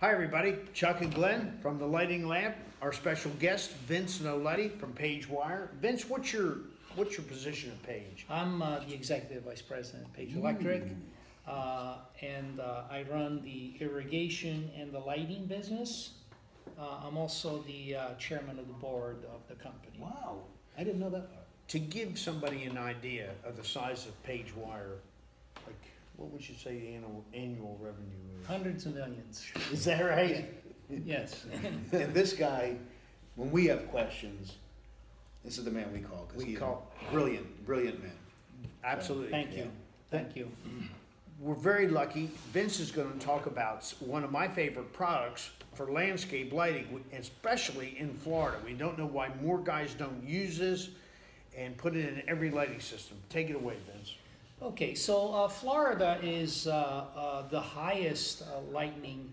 Hi everybody, Chuck and Glenn from the Lighting Lab. Our special guest, Vince Noleti from PageWire. Vince, what's your position at Page? I'm the Executive Vice President at Page Electric, and I run the irrigation and the lighting business. I'm also the chairman of the board of the company. Wow, I didn't know that part. To give somebody an idea of the size of PageWire, like what would you say the annual revenue is? Hundreds of millions. Is that right? Yes. And this guy, when we have questions, this is the man we call, because he's a brilliant man. Absolutely. Thank you. Thank you. We're very lucky. Vince is going to talk about one of my favorite products for landscape lighting, especially in Florida. We don't know why more guys don't use this and put it in every lighting system. Take it away, Vince. Okay, so Florida is the highest lightning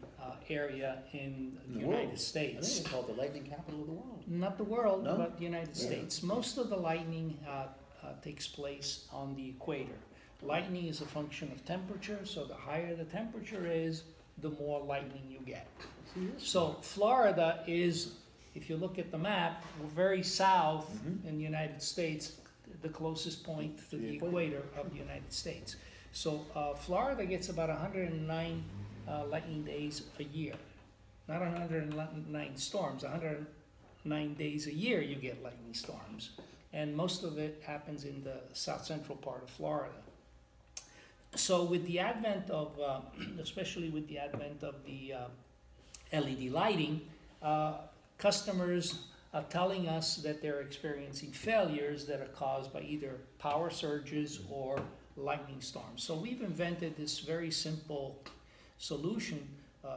area in the United States. I think it's called the lightning capital of the world. Not the world, No? but the United States. Most of the lightning takes place on the equator. Lightning is a function of temperature, so the higher the temperature is, the more lightning you get. So Florida is, if you look at the map, we're very south in the United States, the closest point to the equator of the United States. So Florida gets about 109 lightning days a year. Not 109 storms, 109 days a year you get lightning storms. And most of it happens in the south central part of Florida. So with the advent of, especially with the advent of the LED lighting, customers are telling us that they're experiencing failures that are caused by either power surges or lightning storms. So we've invented this very simple solution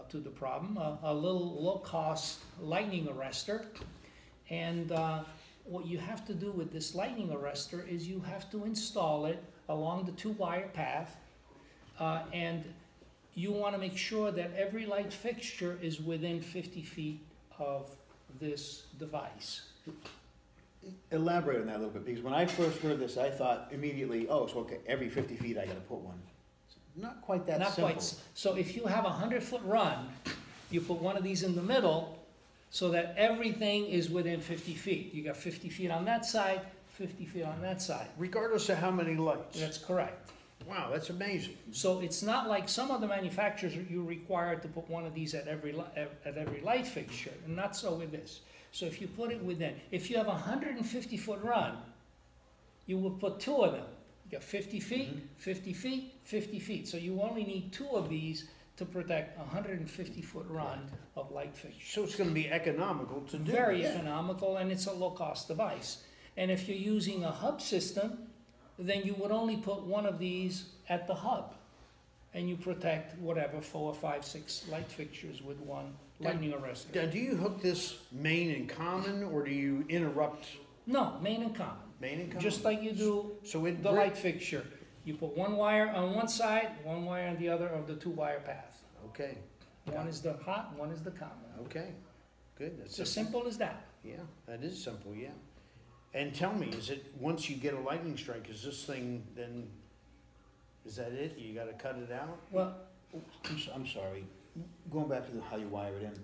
to the problem, a little low-cost lightning arrestor. And what you have to do with this lightning arrestor is you have to install it along the two-wire path, and you want to make sure that every light fixture is within 50 feet of this device. Elaborate on that a little bit, because when I first heard this, I thought immediately, oh, so okay, every 50 feet I got to put one. Not quite that Not simple. quite. So if you have a 100-foot run, you put one of these in the middle so that everything is within 50 feet. You got 50 feet on that side, 50 feet on that side. Regardless of how many lights. That's correct. Wow, that's amazing. So it's not like some of the manufacturers you're required to put one of these at every light fixture, and not so with this. So if you put it within, if you have a 150-foot run, you will put two of them. You got 50 feet, 50 feet, 50 feet. So you only need two of these to protect a 150-foot run of light fixtures. So it's going to be economical to do. Very economical, and it's a low-cost device. And if you're using a hub system, then you would only put one of these at the hub, and you protect whatever 4, 5, 6 light fixtures with one lightning arrestor. Now, do you hook this main and common, or do you interrupt? No, main and common. Main and common. Just like you do So it the light fixture. You put one wire on one side, one wire on the other of the two-wire path. Okay. One is the hot, one is the common. Okay. Good. That's It's as simple as that. Yeah, that is simple. Yeah. And tell me, is it once you get a lightning strike, is this thing then? Is that it? You got to cut it out? Well, I'm sorry. Going back to how you wire it in,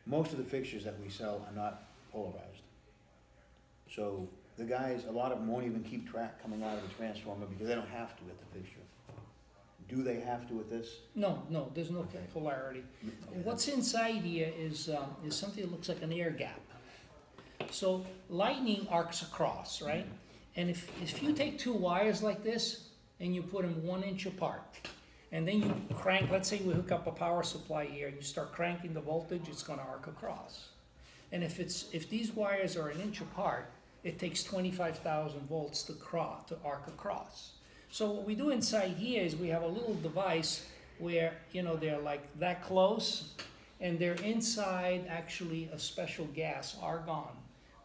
most of the fixtures that we sell are not polarized. So the guys, a lot of them won't even keep track coming out of the transformer because they don't have to at the fixture. Do they have to with this? no, there's no polarity. Okay. What's inside here is something that looks like an air gap. So lightning arcs across, right? And if you take two wires like this and you put them 1 inch apart, and then you crank, let's say we hook up a power supply here, and you start cranking the voltage, it's going to arc across. And if these wires are 1 inch apart, it takes 25,000 volts to arc across. So what we do inside here is we have a little device where, you know, they're like that close, and they're inside actually a special gas, argon,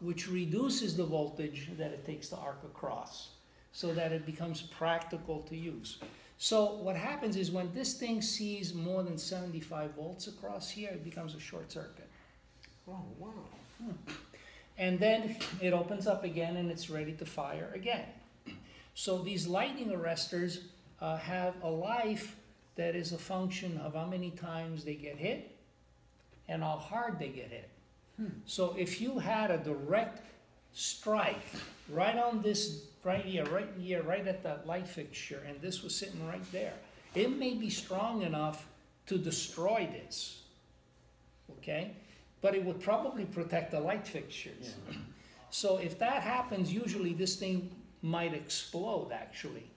which reduces the voltage that it takes to arc across so that it becomes practical to use. So what happens is when this thing sees more than 75 volts across here, it becomes a short circuit. Oh, wow. And then it opens up again and it's ready to fire again. So these lightning arresters have a life that is a function of how many times they get hit and how hard they get hit. So if you had a direct strike right on this, right here, right at that light fixture, and this was sitting right there, it may be strong enough to destroy this, okay? But it would probably protect the light fixtures. Yeah. So if that happens, usually this thing might explode actually,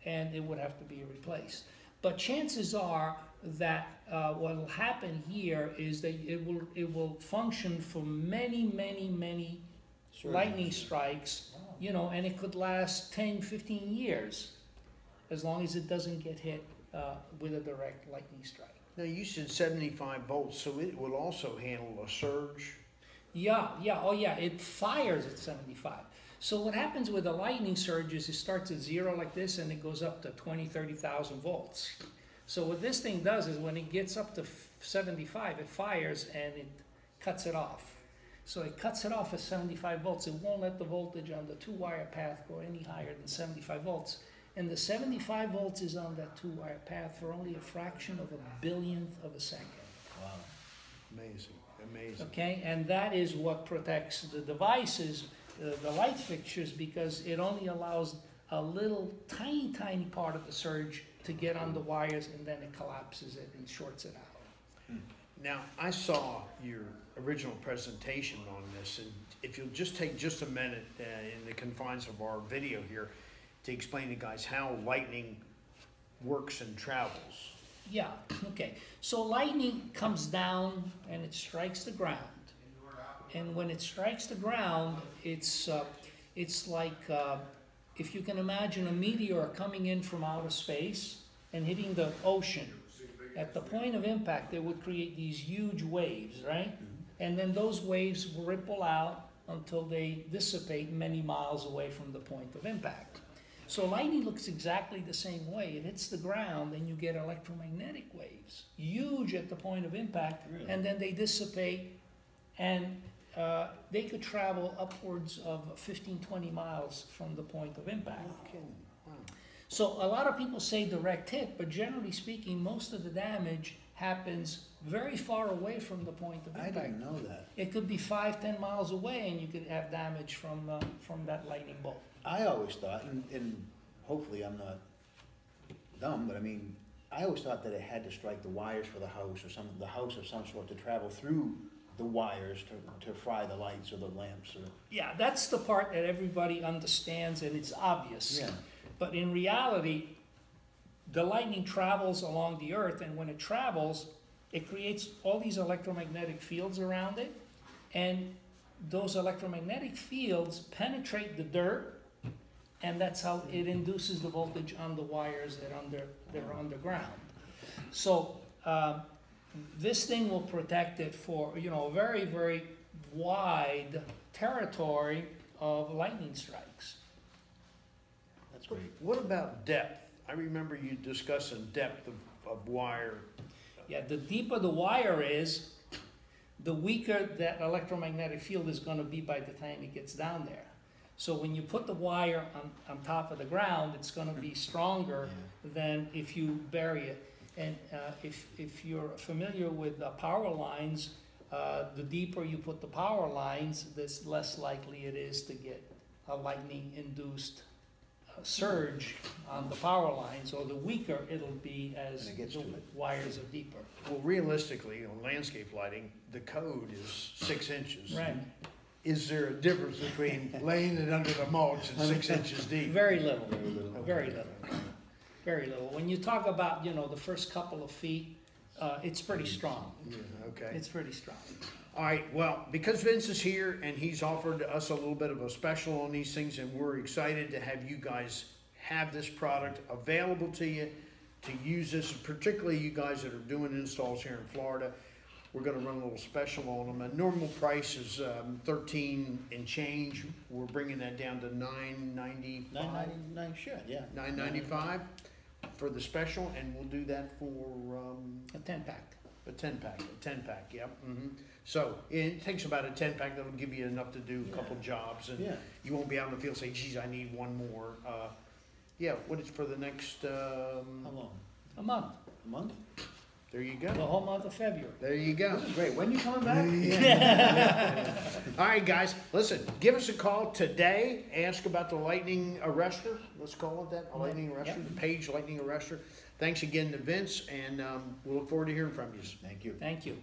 and it would have to be replaced. But chances are that what will happen here is that it will function for many lightning strikes, you know, and it could last 10, 15 years, as long as it doesn't get hit with a direct lightning strike. Now, you said 75 volts, so it will also handle a surge? Yeah, oh yeah, it fires at 75. So what happens with a lightning surge is it starts at 0 like this and it goes up to 20, 30,000 volts. So what this thing does is when it gets up to 75, it fires and it cuts it off. So it cuts it off at 75 volts. It won't let the voltage on the 2-wire path go any higher than 75 volts. And the 75 volts is on that 2-wire path for only a fraction of a billionth of a second. Wow. Amazing, amazing. Okay, and that is what protects the devices, the light fixtures, because it only allows a little tiny part of the surge to get on the wires, and then it collapses it and shorts it out. Now, I saw your original presentation on this, and if you'll just take just a minute in the confines of our video here to explain to guys how lightning works and travels. Yeah, okay. So lightning comes down and it strikes the ground. And when it strikes the ground, it's like if you can imagine a meteor coming in from outer space and hitting the ocean. At the point of impact, it would create these huge waves, right? And then those waves will ripple out until they dissipate many miles away from the point of impact. So lightning looks exactly the same way. It hits the ground and you get electromagnetic waves, huge at the point of impact, Really? and then they dissipate, and they could travel upwards of 15, 20 miles from the point of impact. Okay. Wow. So a lot of people say direct hit, but generally speaking, most of the damage happens very far away from the point of I impact. didn't know that. It could be 5, 10 miles away, and you could have damage from that lightning bolt. I always thought, and hopefully I'm not dumb, but I mean, I always thought that it had to strike the wires for the house or the house of some sort to travel through the wires to fry the lights or the lamps or. Yeah, that's the part that everybody understands, and it's obvious. Yeah. But in reality, the lightning travels along the earth, and when it travels, it creates all these electromagnetic fields around it, and those electromagnetic fields penetrate the dirt, and that's how it induces the voltage on the wires that are underground. So this thing will protect it for, you know, a very, very wide territory of lightning strikes. That's great. What about depth? I remember you discussing depth of wire. Yeah, the deeper the wire is, the weaker that electromagnetic field is going to be by the time it gets down there. So when you put the wire on top of the ground, it's going to be stronger than if you bury it. And if you're familiar with power lines, the deeper you put the power lines, the less likely it is to get a lightning-induced surge on the power lines, or the weaker it'll be as When it gets the to it. wires are deeper. Well, realistically, on landscape lighting, the code is 6 inches. Right. Is there a difference between laying it under the mulch and 6 inches deep? Very little. Very little. Very little. Very little. When you talk about, you know, the first couple of feet, it's pretty strong. Yeah, okay. It's pretty strong. All right, well, because Vince is here and he's offered us a little bit of a special on these things, and we're excited to have you guys have this product available to you to use this, particularly you guys that are doing installs here in Florida. We're gonna run a little special on them. And normal price is 13 and change. We're bringing that down to $9.95. $9.99, sure, yeah. $9.95 for the special, and we'll do that for A 10-pack. a 10-pack, yep. So it takes about a 10-pack that'll give you enough to do a couple jobs, and Yeah. you won't be out in the field saying, geez, I need one more. Yeah, what is for the next How long? A month. A month? There you the go. whole month of February. There you go. This is great. When you coming back? All right, guys, listen, give us a call today, ask about the lightning arrestor, let's call it that, a lightning arrestor, Yep. the Page lightning arrestor. Thanks again to Vince, and we'll look forward to hearing from you. Thank you. Thank you.